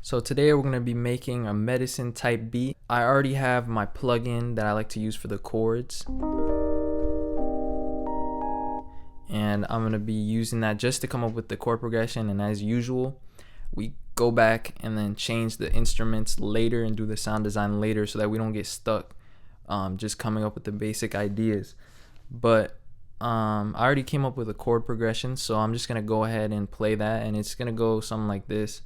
So today we're going to be making a Medasin type beat. I already have my plugin that I like to use for the chords, and I'm going to be using that just to come up with the chord progression. And as usual, we go back and then change the instruments later and do the sound design later so that we don't get stuck just coming up with the basic ideas. But I already came up with a chord progression, so I'm just going to go ahead and play that, and it's going to go something like this.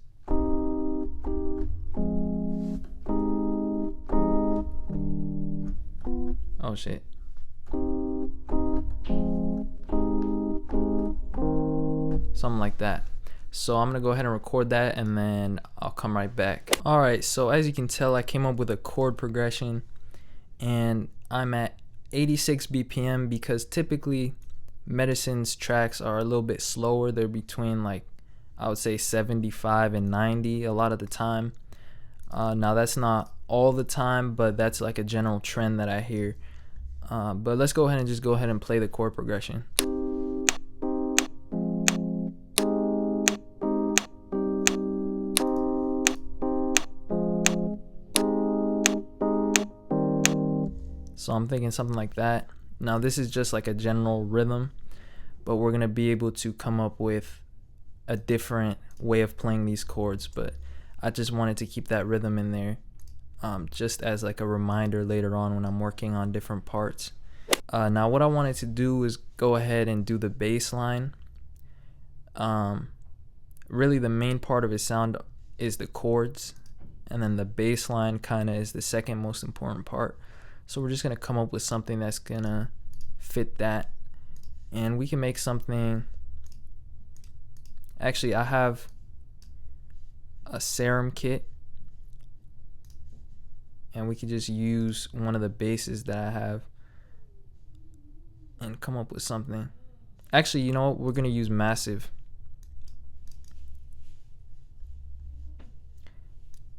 Oh shit. Something like that. So I'm gonna go ahead and record that, and then I'll come right back. Alright, so as you can tell, I came up with a chord progression, and I'm at 86 BPM because typically Medasin's tracks are a little bit slower. They're between, like, I would say 75 and 90 a lot of the time. Now that's not all the time, but that's like a general trend that I hear. But let's go ahead and play the chord progression. So I'm thinking something like that. Now this is just like a general rhythm, but we're gonna be able to come up with a different way of playing these chords, but I just wanted to keep that rhythm in there. Just as like a reminder later on when I'm working on different parts. Now what I wanted to do is go ahead and do the bass line. Really the main part of his sound is the chords, and then the bass line kind of is the second most important part. So we're just going to come up with something that's going to fit that, and we can make something. Actually, I have a serum kit, and we can just use one of the basses that I have and come up with something. Actually, you know what? We're gonna use massive.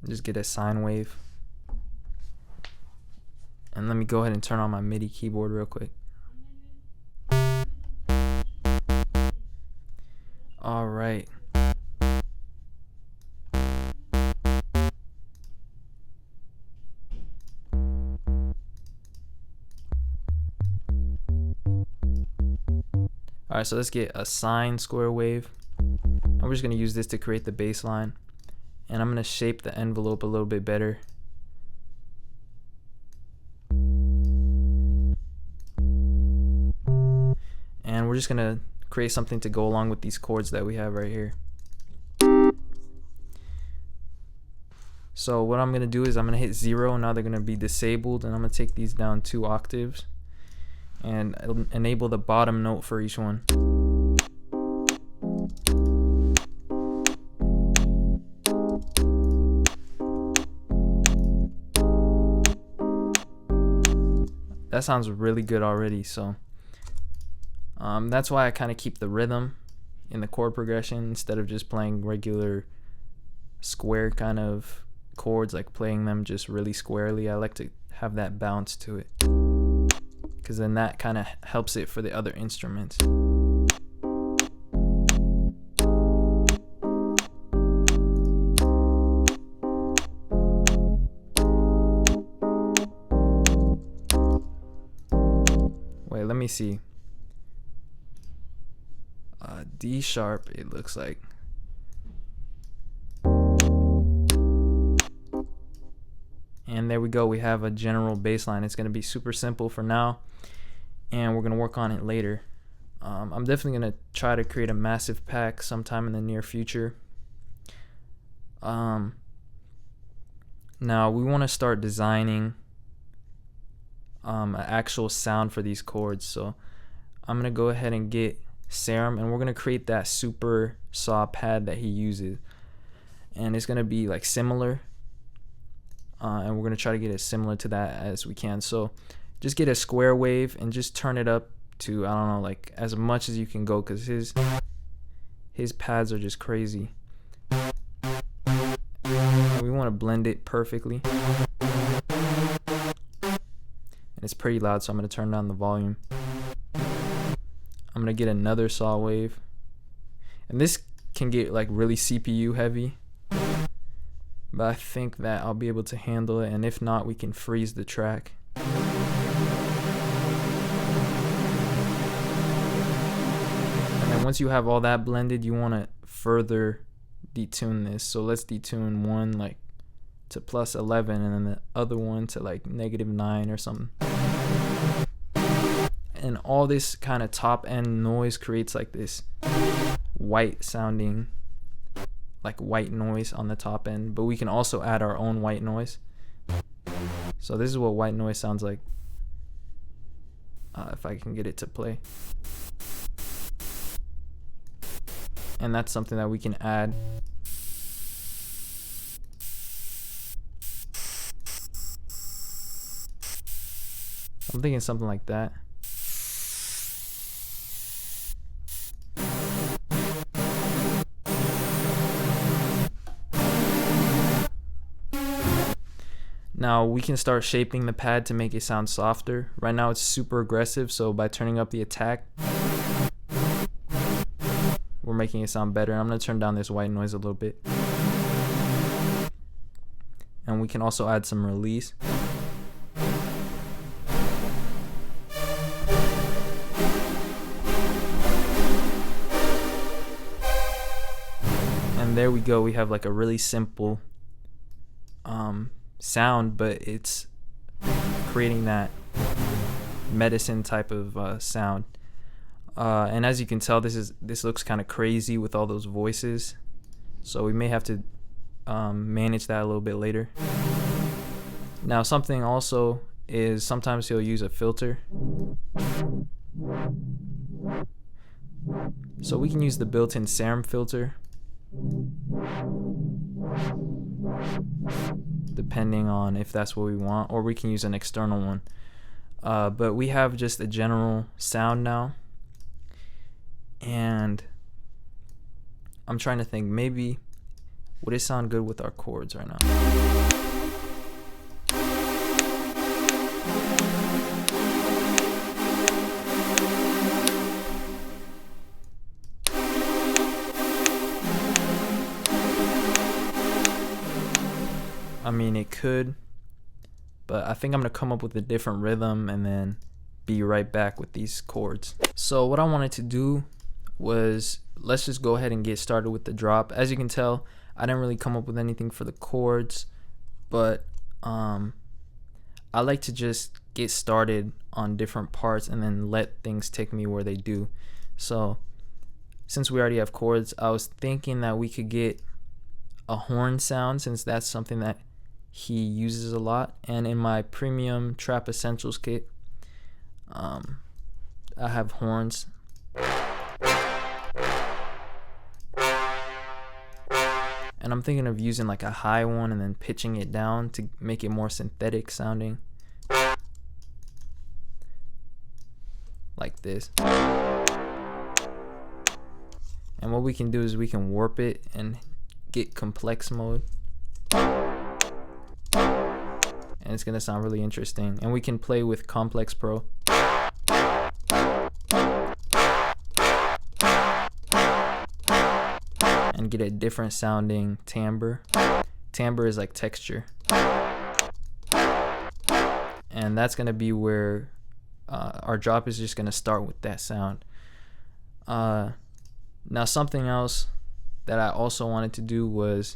Just get a sine wave. And let me go ahead and turn on my MIDI keyboard real quick. All right. Alright, so let's get a sine square wave, and we're just going to use this to create the bass line, and I'm going to shape the envelope a little bit better. And we're just going to create something to go along with these chords that we have right here. So what I'm going to do is I'm going to hit 0, and now they're going to be disabled, and I'm going to take these down 2 octaves and enable the bottom note for each one. That sounds really good already. So that's why I kind of keep the rhythm in the chord progression instead of just playing regular square kind of chords, like playing them just really squarely. I like to have that bounce to it, because then that kind of helps it for the other instruments. Wait, let me see. D sharp, it looks like. And there we go, we have a general bass line. It's going to be super simple for now, and we're going to work on it later. I'm definitely going to try to create a massive pack sometime in the near future. Now we want to start designing an actual sound for these chords. So I'm going to go ahead and get Serum, and we're going to create that super saw pad that he uses. And it's going to be like similar. And we're going to try to get it similar to that as we can. So just get a square wave and just turn it up to, I don't know, like as much as you can go, because his pads are just crazy. And we want to blend it perfectly. And it's pretty loud, so I'm going to turn down the volume. I'm going to get another saw wave. And this can get like really CPU heavy. but I think that I'll be able to handle it, and if not, we can freeze the track. And then once you have all that blended, you want to further detune this. So let's detune one like to +11 and then the other one to like -9 or something. And all this kind of top end noise creates like this white sounding, like white noise on the top end, but we can also add our own white noise. So this is what white noise sounds like, if I can get it to play. And that's something that we can add. I'm thinking something like that. Now we can start shaping the pad to make it sound softer. Right now it's super aggressive, so by turning up the attack, we're making it sound better. I'm going to turn down this white noise a little bit. And we can also add some release. And there we go. We have like a really simple sound, but it's creating that Medasin type of sound. And as you can tell, this looks kind of crazy with all those voices, so we may have to manage that a little bit later. Now something also is sometimes he'll use a filter, so we can use the built-in serum filter depending on if that's what we want, or we can use an external one. But we have just a general sound now, and I'm trying to think, maybe would it sound good with our chords right now? I mean, it could, but I think I'm gonna come up with a different rhythm and then be right back with these chords. So what I wanted to do was, let's just go ahead and get started with the drop. As you can tell, I didn't really come up with anything for the chords, but I like to just get started on different parts and then let things take me where they do. So since we already have chords, I was thinking that we could get a horn sound, since that's something that he uses a lot. And in my premium Trap Essentials kit, I have horns. And I'm thinking of using like a high one and then pitching it down to make it more synthetic sounding, like this. And what we can do is we can warp it and get complex mode, and it's gonna sound really interesting. And we can play with Complex Pro. And get a different sounding timbre. Timbre is like texture. And that's gonna be where our drop is just gonna start with that sound. Now something else that I also wanted to do was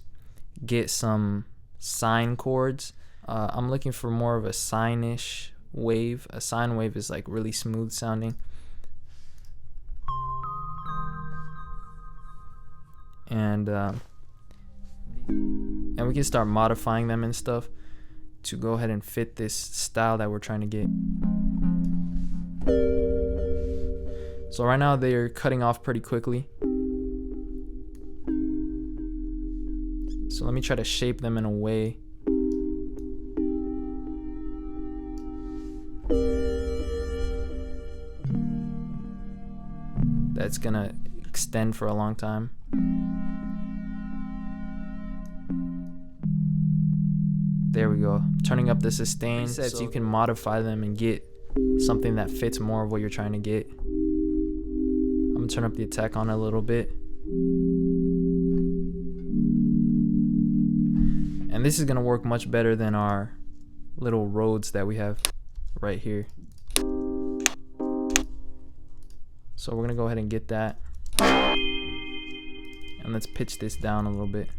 get some sine chords. I'm looking for more of a sine-ish wave. A sine wave is like really smooth sounding. And we can start modifying them and stuff to go ahead and fit this style that we're trying to get. So right now they're cutting off pretty quickly. So let me try to shape them in a way that's gonna extend for a long time. There we go. Turning up the sustain sets, so you can modify them and get something that fits more of what you're trying to get. I'm gonna turn up the attack on it a little bit. And And this is gonna work much better than our little Rhodes that we have right here. So we're gonna go ahead and get that. And let's pitch this down a little bit.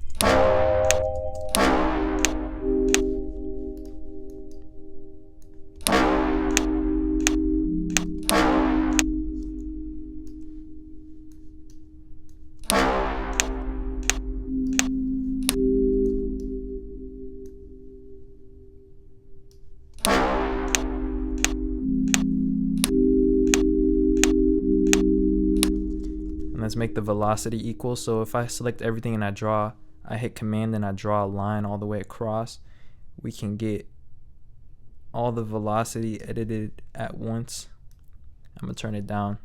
Let's make the velocity equal. So if I select everything and I hit command and I draw a line all the way across, we can get all the velocity edited at once. I'm gonna turn it down.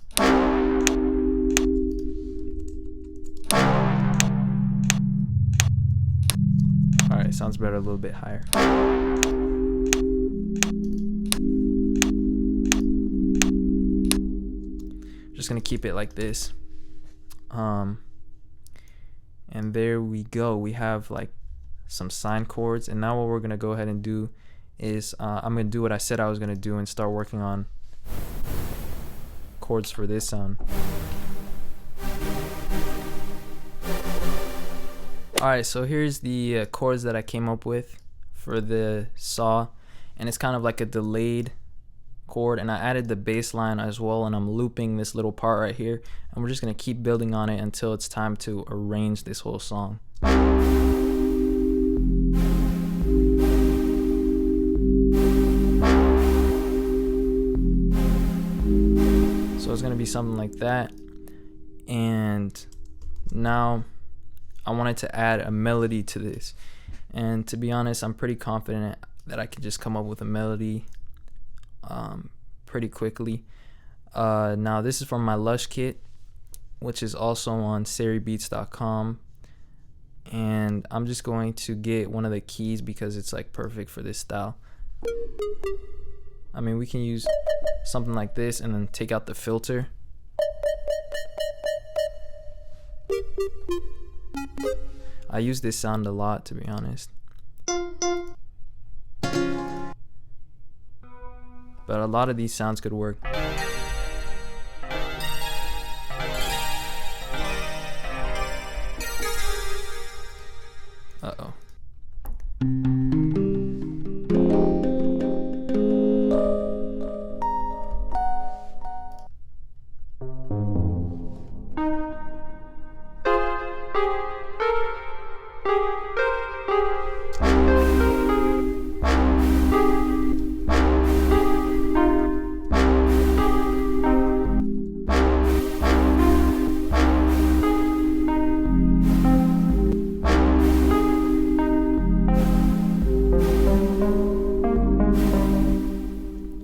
All right, sounds better a little bit higher. Just gonna keep it like this. And there we go. We have like some sine chords, and now what we're gonna go ahead and do is I'm gonna do what I said I was gonna do and start working on chords for this sound. Alright, so here's the chords that I came up with for the saw, and it's kind of like a delayed chord, and I added the bass line as well, and I'm looping this little part right here, and we're just gonna keep building on it until it's time to arrange this whole song. So it's gonna be something like that, and now I wanted to add a melody to this, and to be honest, I'm pretty confident that I can just come up with a melody pretty quickly. Now this is from my Lush kit, which is also on seribeats.com, and I'm just going to get one of the keys because it's like perfect for this style. I mean, we can use something like this and then take out the filter. I use this sound a lot, to be honest. But a lot of these sounds could work. Uh-oh.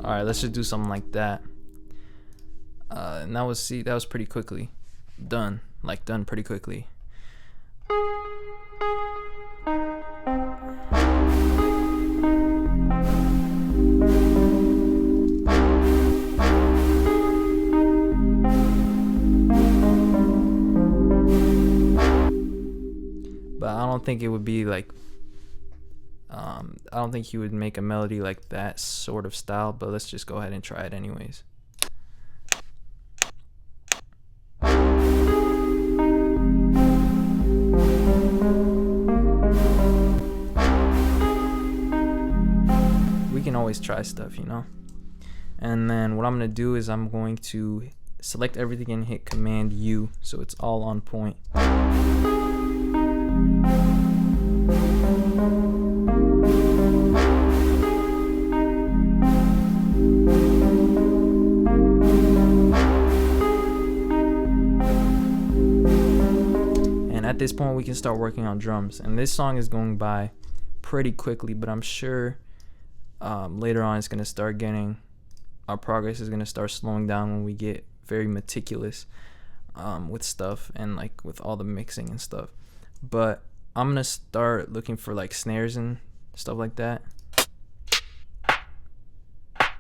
Alright, let's just do something like that. And that was pretty quickly done. Like done pretty quickly. But I don't think it would be like I don't think he would make a melody like that sort of style, but let's just go ahead and try it anyways. We can always try stuff, you know? And then what I'm going to do is I'm going to select everything and hit Command U so it's all on point. At this point we can start working on drums, and this song is going by pretty quickly, but I'm sure later on it's going to start getting, our progress is going to start slowing down when we get very meticulous with stuff and like with all the mixing and stuff. But I'm going to start looking for like snares and stuff like that, and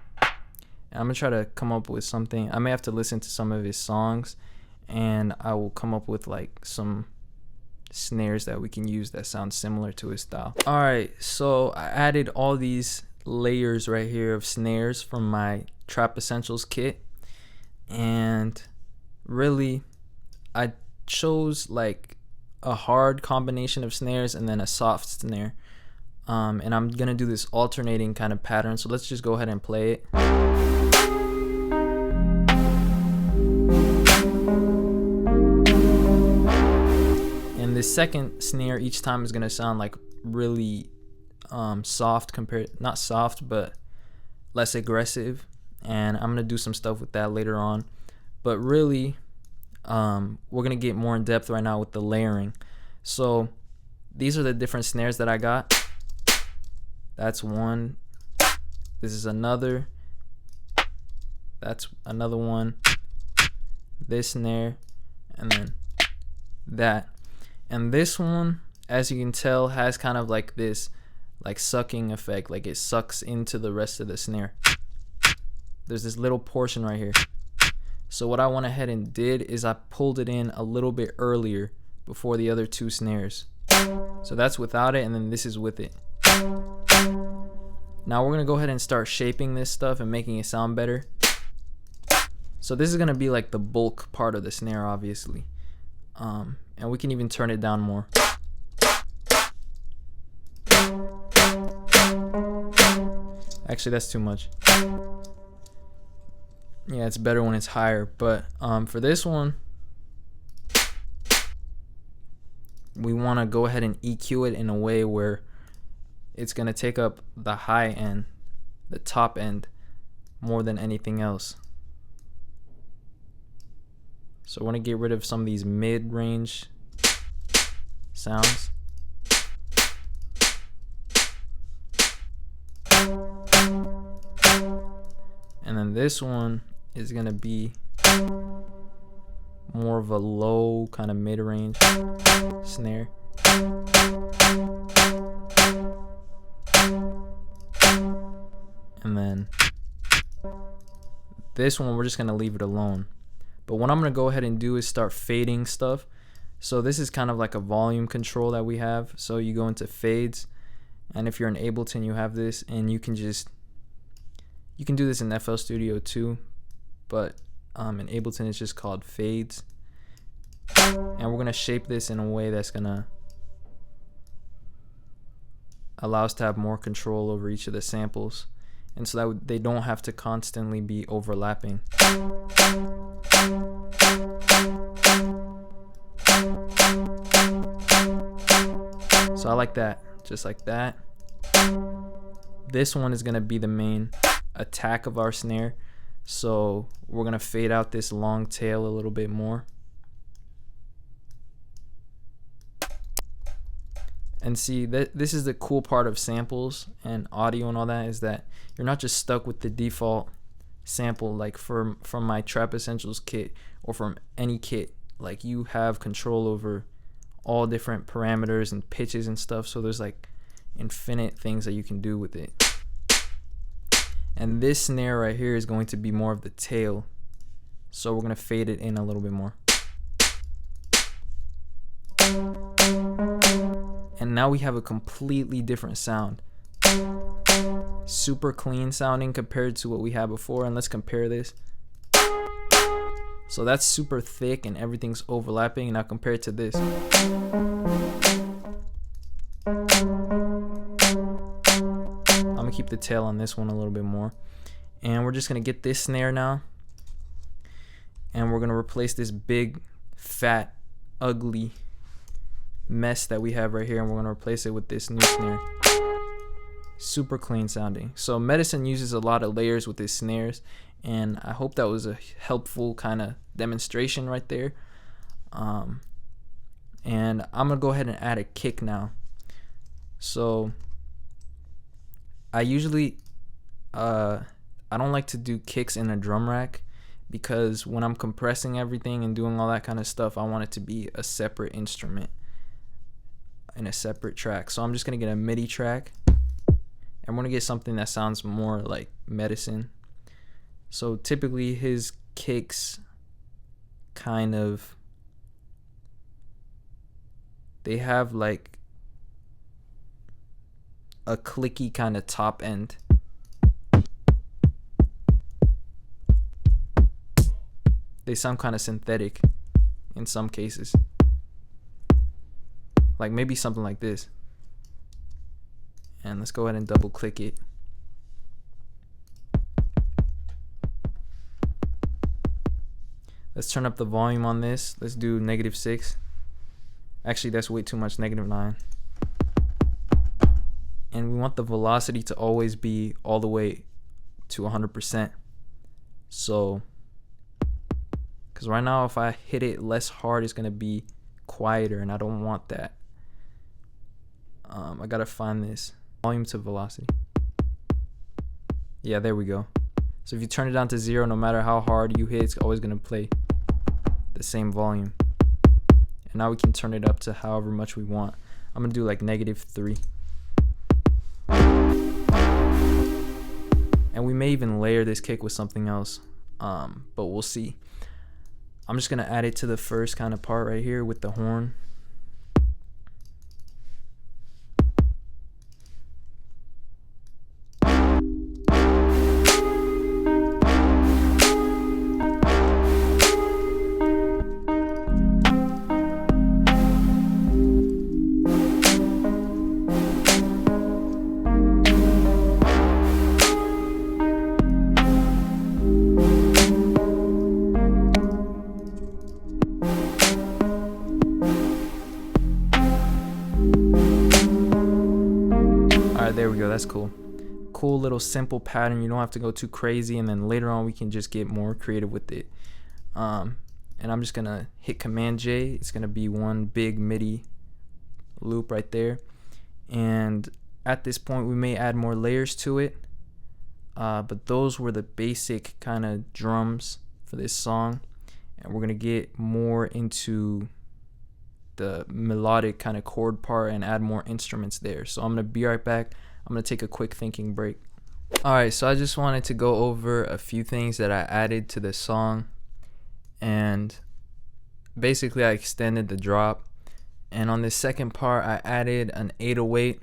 I'm going to try to come up with something. I may have to listen to some of his songs, and I will come up with like some snares that we can use that sound similar to his style. Alright, so I added all these layers right here of snares from my Trap Essentials kit, and really I chose like a hard combination of snares and then a soft snare, and I'm gonna do this alternating kind of pattern. So let's just go ahead and play it. And this second snare each time is gonna sound like really soft compared, not soft, but less aggressive, and I'm gonna do some stuff with that later on. But really, we're gonna get more in depth right now with the layering. So these are the different snares that I got. That's one. This is another. That's another one. This snare, and then that. And this one, as you can tell, has kind of like this like sucking effect, like it sucks into the rest of the snare. There's this little portion right here. So what I went ahead and did is I pulled it in a little bit earlier before the other two snares. So that's without it, and then this is with it. Now we're gonna go ahead and start shaping this stuff and making it sound better. So this is gonna be like the bulk part of the snare, obviously, and we can even turn it down more. Actually, that's too much. Yeah, it's better when it's higher, but for this one, we want to go ahead and EQ it in a way where it's going to take up the high end, the top end, more than anything else. So I want to get rid of some of these mid-range sounds. And then this one is going to be more of a low kind of mid-range snare. And then this one, we're just going to leave it alone. But what I'm going to go ahead and do is start fading stuff. So this is kind of like a volume control that we have. So you go into fades, and if you're in Ableton, you have this, and you can do this in FL Studio too, but in Ableton it's just called fades. And we're gonna shape this in a way that's gonna allow us to have more control over each of the samples, and so that they don't have to constantly be overlapping. So I like that, just like that. This one is gonna be the main attack of our snare, so we're gonna fade out this long tail a little bit more. And see, this is the cool part of samples and audio and all that, is that you're not just stuck with the default sample like from my Trap Essentials kit or from any kit. Like, you have control over all different parameters and pitches and stuff, so there's like infinite things that you can do with it. And this snare right here is going to be more of the tail, so we're going to fade it in a little bit more. And now we have a completely different sound. Super clean sounding compared to what we had before. And let's compare this. So that's super thick and everything's overlapping. Now compare it to this. I'm gonna keep the tail on this one a little bit more. And we're just gonna get this snare now, and we're gonna replace this big, fat, ugly mess that we have right here, and we're gonna replace it with this new snare. Super clean sounding. So Medasin uses a lot of layers with his snares, and I hope that was a helpful kind of demonstration right there. And I'm gonna go ahead and add a kick now. So I usually I don't like to do kicks in a drum rack, because when I'm compressing everything and doing all that kind of stuff, I want it to be a separate instrument in a separate track. So I'm just gonna get a MIDI track, and I'm gonna get something that sounds more like Medasin. So typically his kicks kind of they have like a clicky kind of top end. They sound kind of synthetic in some cases. Like maybe something like this. And let's go ahead and double click it. Let's turn up the volume on this. Let's do -6. Actually, that's way too much, -9. And we want the velocity to always be all the way to 100%. So, because right now if I hit it less hard, it's going to be quieter, and I don't want that. I got to find this. Volume to velocity. Yeah, there we go. So if you turn it down to 0, no matter how hard you hit, it's always going to play the same volume. And now we can turn it up to however much we want. I'm going to do like -3. And we may even layer this kick with something else, but we'll see. I'm just going to add it to the first kind of part right here with the horn. There we go, that's cool. Cool little simple pattern. You don't have to go too crazy, and then later on we can just get more creative with it. And I'm just gonna hit Command J. It's gonna be one big MIDI loop right there. And at this point we may add more layers to it. But those were the basic kind of drums for this song. And we're gonna get more into the melodic kind of chord part and add more instruments there. So I'm gonna be right back. I'm gonna take a quick thinking break. Alright, so I just wanted to go over a few things that I added to the song, and basically I extended the drop. And on this second part I added an 808,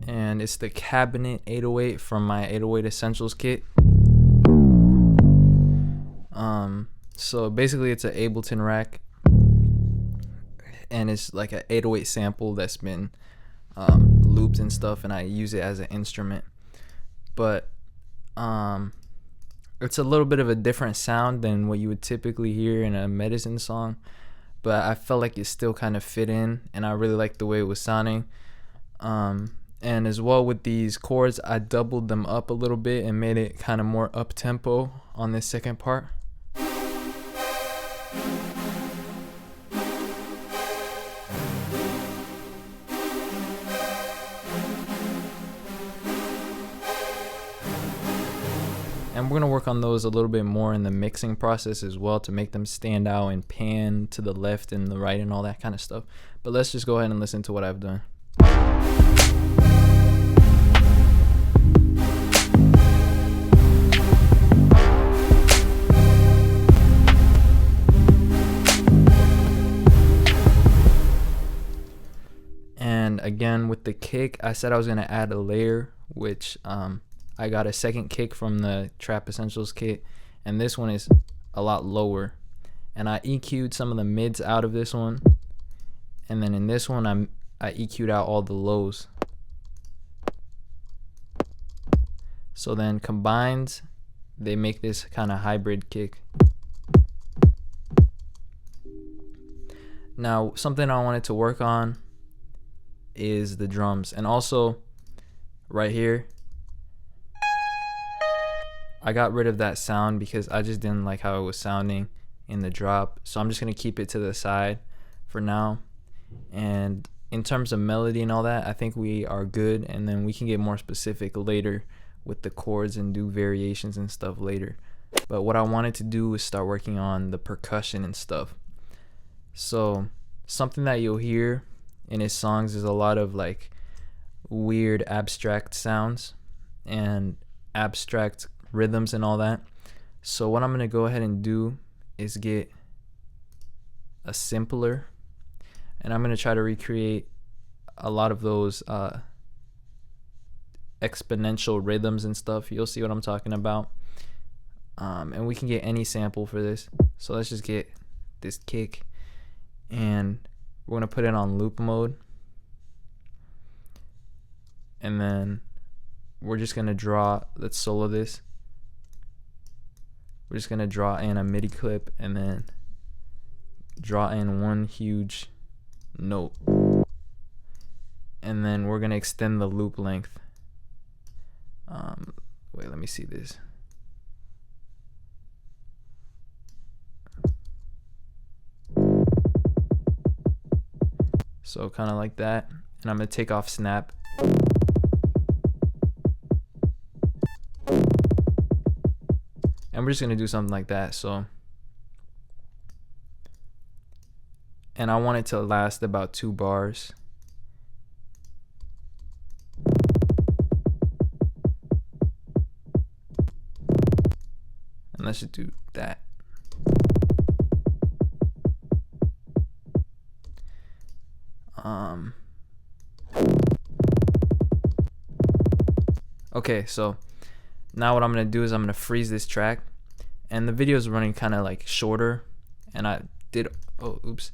and it's the cabinet 808 from my 808 Essentials kit. So basically it's an Ableton rack, and it's like an 808 sample that's been looped and stuff, and I use it as an instrument. But it's a little bit of a different sound than what you would typically hear in a Medasin song, but I felt like it still kind of fit in, and I really liked the way it was sounding. And as well with these chords, I doubled them up a little bit and made it kind of more up tempo on this second part. And we're going to work on those a little bit more in the mixing process as well, to make them stand out and pan to the left and the right and all that kind of stuff. But let's just go ahead and listen to what I've done. And again with the kick, I said I was going to add a layer, which I got a second kick from the Trap Essentials kit, and this one is a lot lower, and I EQ'd some of the mids out of this one, and then in this one I EQ'd out all the lows. So then combined they make this kind of hybrid kick. Now something I wanted to work on is the drums, and also right here I got rid of that sound because I just didn't like how it was sounding in the drop. So I'm just going to keep it to the side for now. And in terms of melody and all that, I think we are good, and then we can get more specific later with the chords and do variations and stuff later. But what I wanted to do was start working on the percussion and stuff. So something that you'll hear in his songs is a lot of like weird abstract sounds and abstract rhythms and all that. So what I'm gonna go ahead and do is get a simpler and I'm going to try to recreate a lot of those exponential rhythms and stuff. You'll see what I'm talking about. And we can get any sample for this. So let's just get this kick, and we're going to put it on loop mode. And then we're just going to draw, let's solo this. We're just going to draw in a MIDI clip and then draw in one huge note. And then we're going to extend the loop length. Wait, let me see this. So kind of like that. And I'm going to take off snap. And we're just going to do something like that. So, and I want it to last about 2 bars. And let's just do that. Okay, so now what I'm gonna do is I'm gonna freeze this track, and the video is running kind of like shorter, and I did, oh oops,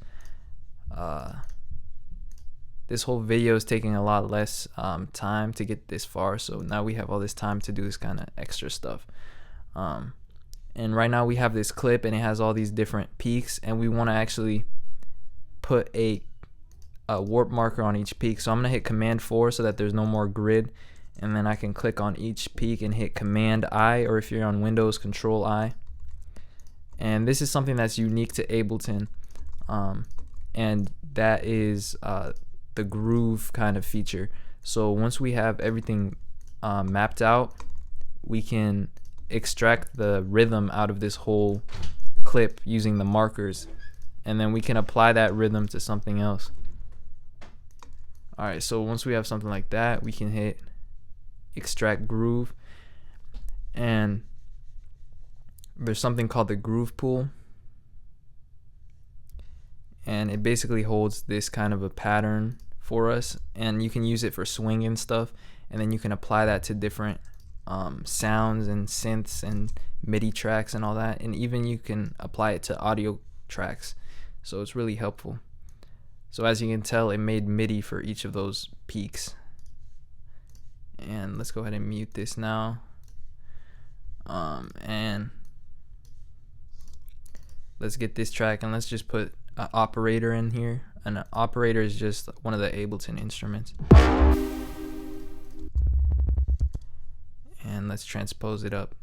this whole video is taking a lot less time to get this far, so now we have all this time to do this kind of extra stuff. And right now we have this clip, and it has all these different peaks, and we want to actually put a warp marker on each peak. So I'm gonna hit Command 4 so that there's no more grid, and then I can click on each peak and hit Command I, or if you're on Windows, Control I. And this is something that's unique to Ableton, and that is the groove kind of feature. So once we have everything mapped out, we can extract the rhythm out of this whole clip using the markers, and then we can apply that rhythm to something else. Alright, so once we have something like that, we can hit extract groove, and there's something called the groove pool, and it basically holds this kind of a pattern for us, and you can use it for swing and stuff, and then you can apply that to different sounds and synths and MIDI tracks and all that, and even you can apply it to audio tracks, so it's really helpful. So as you can tell, it made MIDI for each of those peaks. And let's go ahead and mute this now. And let's get this track, and let's just put an operator in here. An operator is just one of the Ableton instruments. And let's transpose it up.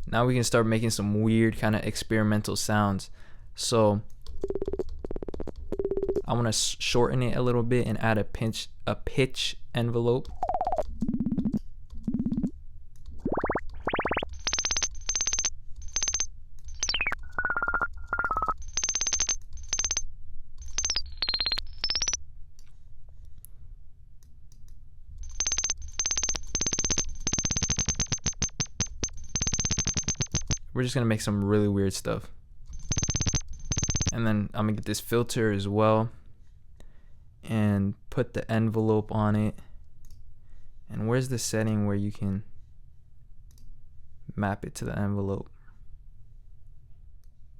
Now we can start making some weird kind of experimental sounds. So I want to shorten it a little bit and add a pitch envelope. We're just gonna make some really weird stuff. And then I'm gonna get this filter as well and put the envelope on it. And where's the setting where you can map it to the envelope?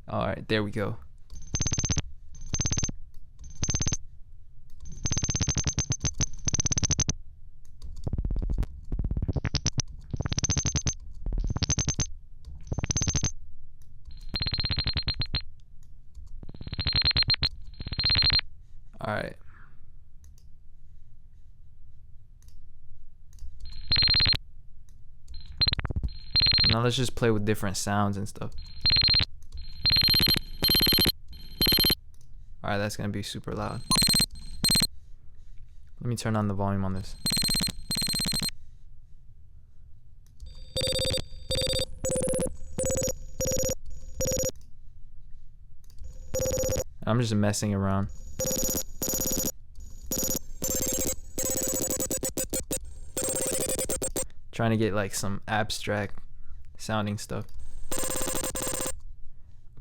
Alright, there we go. Alright. Now let's just play with different sounds and stuff. Alright, that's gonna be super loud. Let me turn on the volume on this. I'm just messing around. Trying to get like some abstract sounding stuff.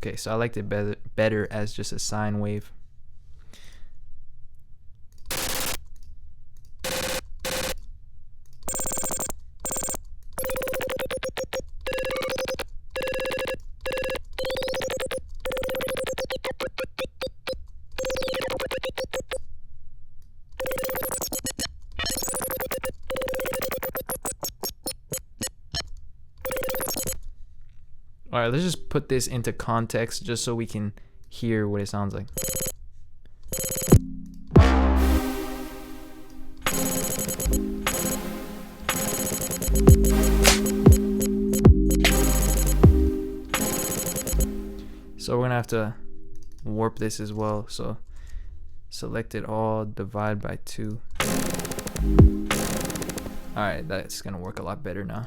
Okay, so I liked it better as just a sine wave. Alright, let's just put this into context just so we can hear what it sounds like. So we're gonna have to warp this as well. So select it all, divide by 2. Alright, that's gonna work a lot better now.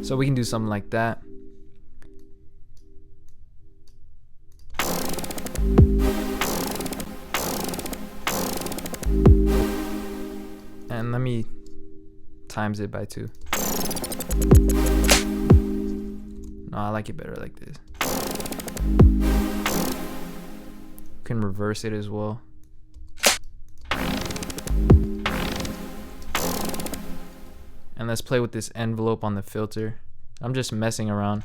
So we can do something like that. And let me times it by 2. No, I like it better like this. Can reverse it as well. And let's play with this envelope on the filter. I'm just messing around.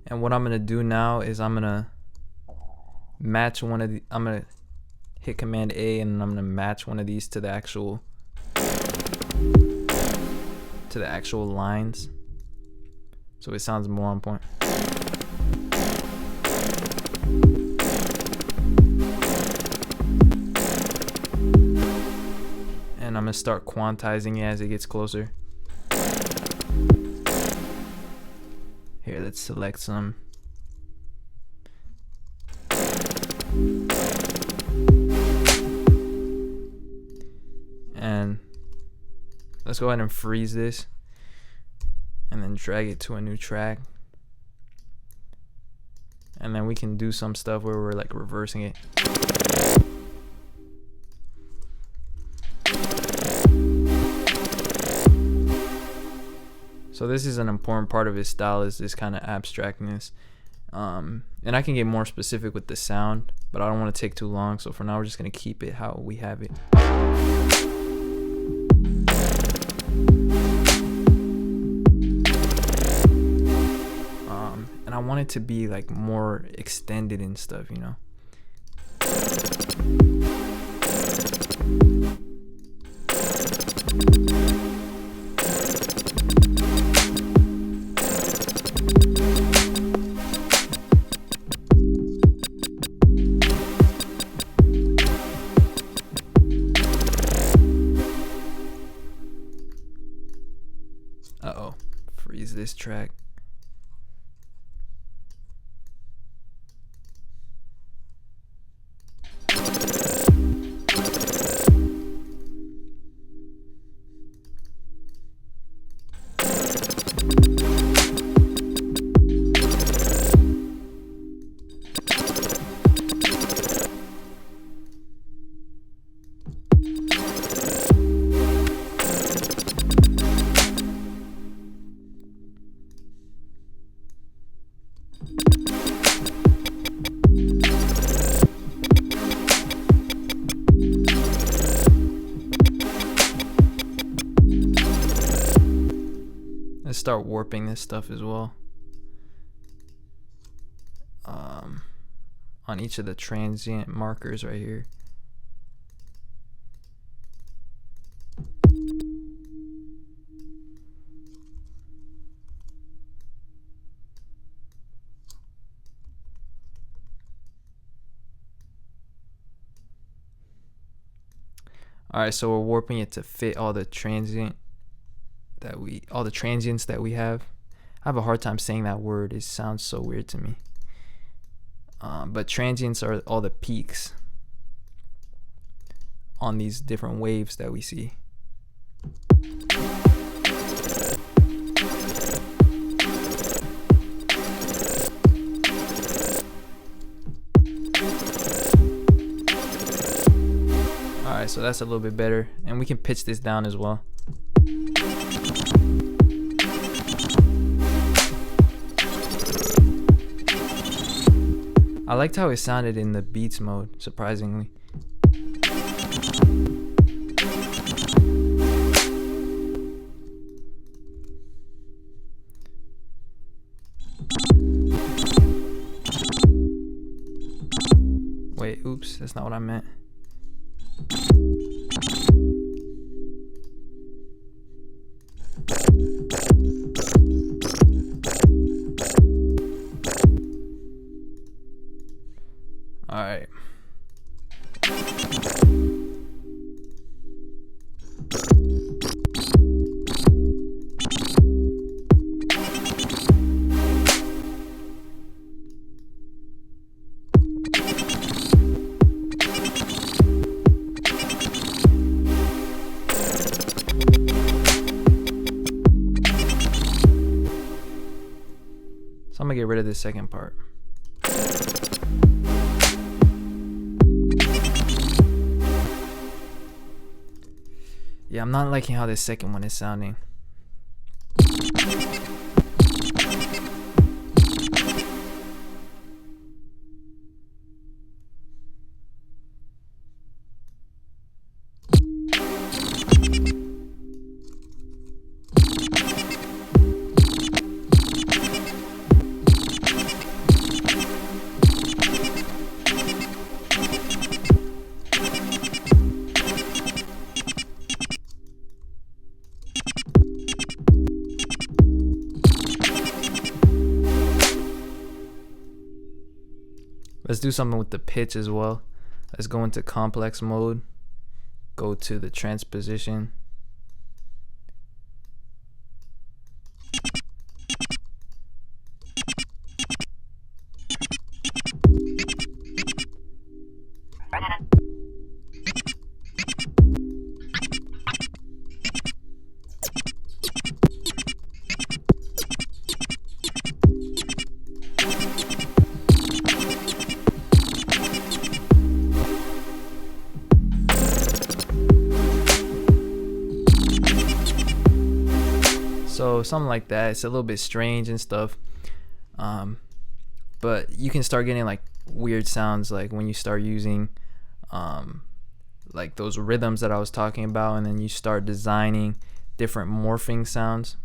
And what I'm gonna do now is I'm gonna match one of the, I'm gonna hit Command A and I'm gonna match one of these to the actual lines, so it sounds more on point. And I'm gonna start quantizing it as it gets closer. Here, let's select some. And let's go ahead and freeze this and then drag it to a new track. And then we can do some stuff where we're like reversing it. So this is an important part of his style, is this kind of abstractness. And I can get more specific with the sound, but I don't want to take too long. So for now, we're just going to keep it how we have it. And I want it to be like more extended and stuff, you know. Uh-oh, freeze this track. Let's start warping this stuff as well. On each of the transient markers right here. Alright, so we're warping it to fit all the transients that we have. I have a hard time saying that word. It sounds so weird to me. But transients are all the peaks on these different waves that we see. Alright, so that's a little bit better, and we can pitch this down as well. I liked how it sounded in the beats mode, surprisingly. Wait, oops, that's not what I meant. All right. So I'm gonna get rid of this second part. Yeah, I'm not liking how this second one is sounding. Let's do something with the pitch as well. Let's go into complex mode. Go to the transposition. So something like that. It's a little bit strange and stuff, but you can start getting like weird sounds like when you start using like those rhythms that I was talking about, and then you start designing different morphing sounds.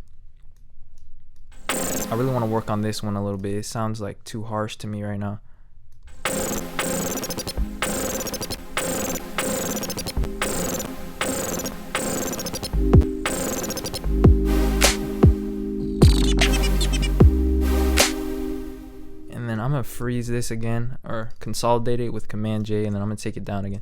I really want to work on this one a little bit. It sounds like too harsh to me right now. I'm gonna freeze this again, or consolidate it with Command J, and then I'm gonna take it down again.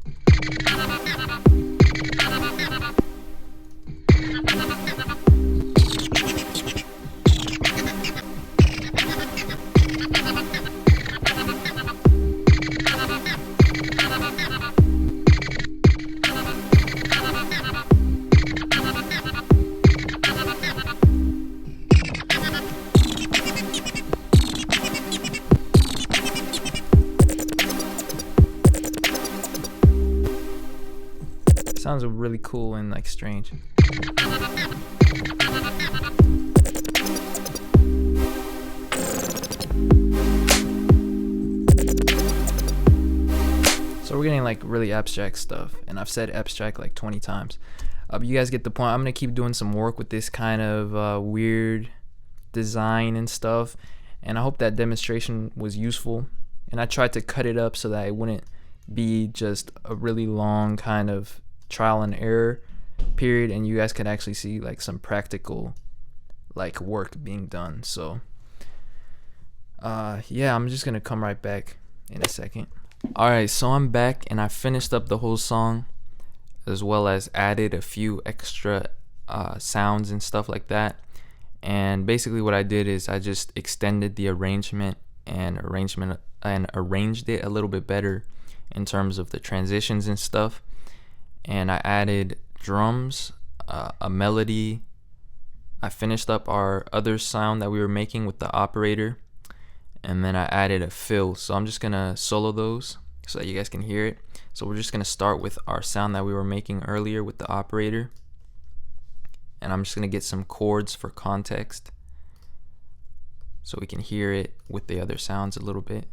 Sounds really cool and like strange. So we're getting like really abstract stuff, and I've said abstract like 20 times. You guys get the point. I'm gonna keep doing some work with this kind of weird design and stuff, and I hope that demonstration was useful. And I tried to cut it up so that it wouldn't be just a really long kind of trial and error period, and you guys could actually see like some practical like work being done. So yeah, I'm just gonna come right back in a second. Alright, so I'm back and I finished up the whole song. as well as added a few extra sounds and stuff like that. And basically what I did is I just extended the arrangement and arranged it a little bit better in terms of the transitions and stuff. And I added drums, a melody. I finished up our other sound that we were making with the operator, and then I added a fill. So I'm just gonna solo those so that you guys can hear it. So we're just gonna start with our sound that we were making earlier with the operator, and I'm just gonna get some chords for context so we can hear it with the other sounds a little bit.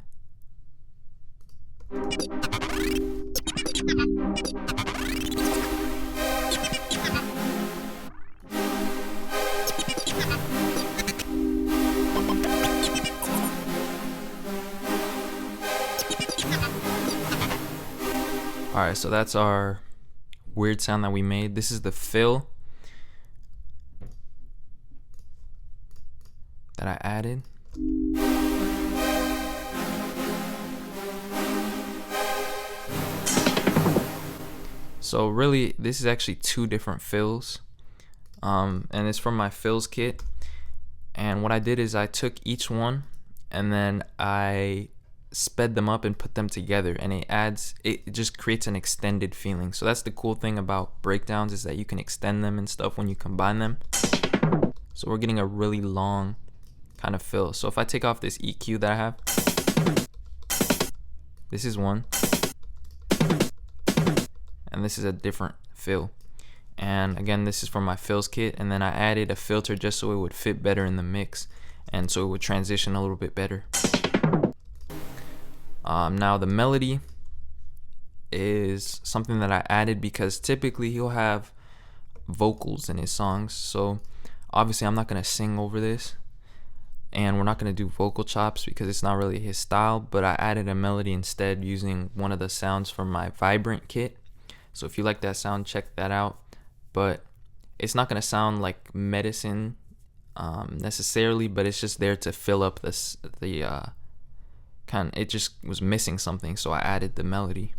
Alright, so that's our weird sound that we made. This is the fill that I added. So really, this is actually two different fills, and it's from my fills kit. And what I did is I took each one and then I sped them up and put them together, and it just creates an extended feeling. So that's the cool thing about breakdowns, is that you can extend them and stuff when you combine them. So we're getting a really long kind of fill. So if I take off this EQ that I have, this is one, and this is a different fill. And again, this is from my fills kit, and then I added a filter just so it would fit better in the mix and so it would transition a little bit better. Now the melody is something that I added because typically he'll have vocals in his songs, so obviously I'm not going to sing over this, and we're not going to do vocal chops because it's not really his style, but I added a melody instead using one of the sounds from my Vibrant kit. So if you like that sound, check that out. But it's not going to sound like Medasin necessarily, but it's just there to fill up it just was missing something, so I added the melody.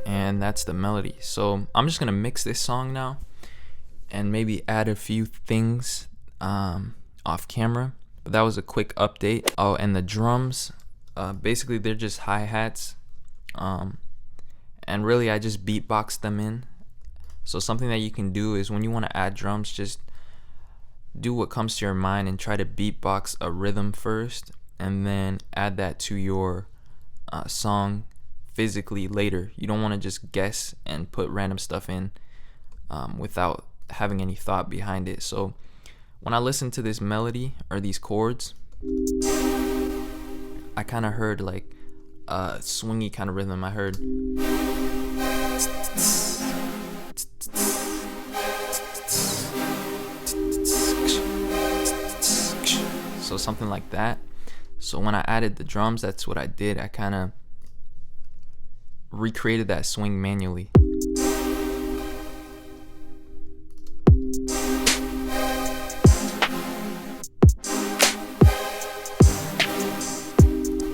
And that's the melody. So I'm just gonna mix this song now and maybe add a few things off camera, but that was a quick update. Oh, and the drums, basically they're just hi-hats, and really I just beatboxed them in. So something that you can do is when you want to add drums, just do what comes to your mind and try to beatbox a rhythm first, and then add that to your song physically later. You don't want to just guess and put random stuff in without having any thought behind it. So when I listened to this melody or these chords, I kind of heard like a swingy kind of rhythm. I heard so something like that. So when I added the drums, that's what I did. I kind of recreated that swing manually.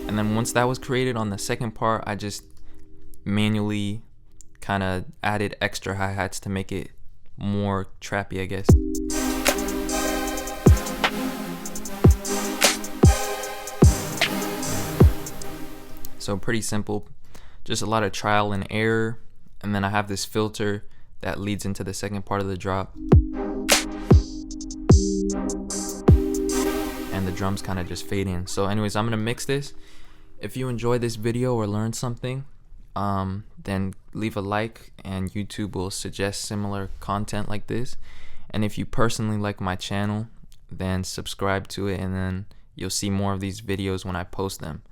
And then once that was created on the second part, I just manually kind of added extra hi-hats to make it more trappy, I guess. So pretty simple. Just a lot of trial and error, and then I have this filter that leads into the second part of the drop, and the drums kind of just fade in. So anyways, I'm gonna mix this. If you enjoyed this video or learned something, then leave a like, and YouTube will suggest similar content like this. And if you personally like my channel, then subscribe to it, and then you'll see more of these videos when I post them.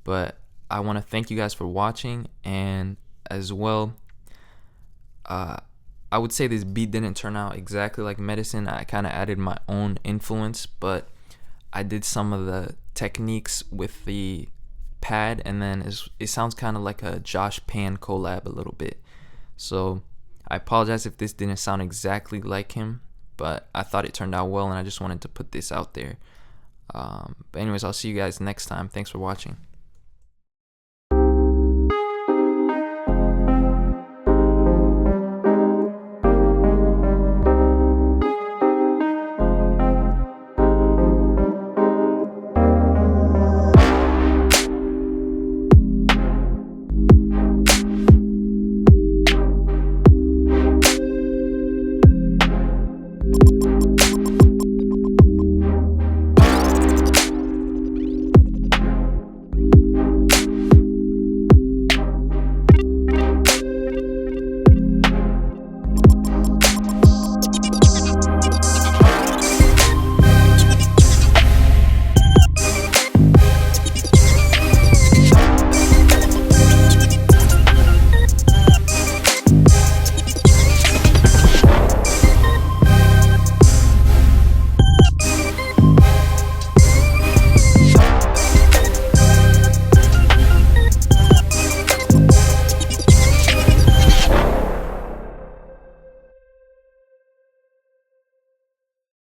But I want to thank you guys for watching, and as well, I would say this beat didn't turn out exactly like Medasin. I kind of added my own influence, but I did some of the techniques with the pad, and then it sounds kind of like a Josh Pan collab a little bit. So I apologize if this didn't sound exactly like him, but I thought it turned out well, and I just wanted to put this out there. But anyways, I'll see you guys next time. Thanks for watching.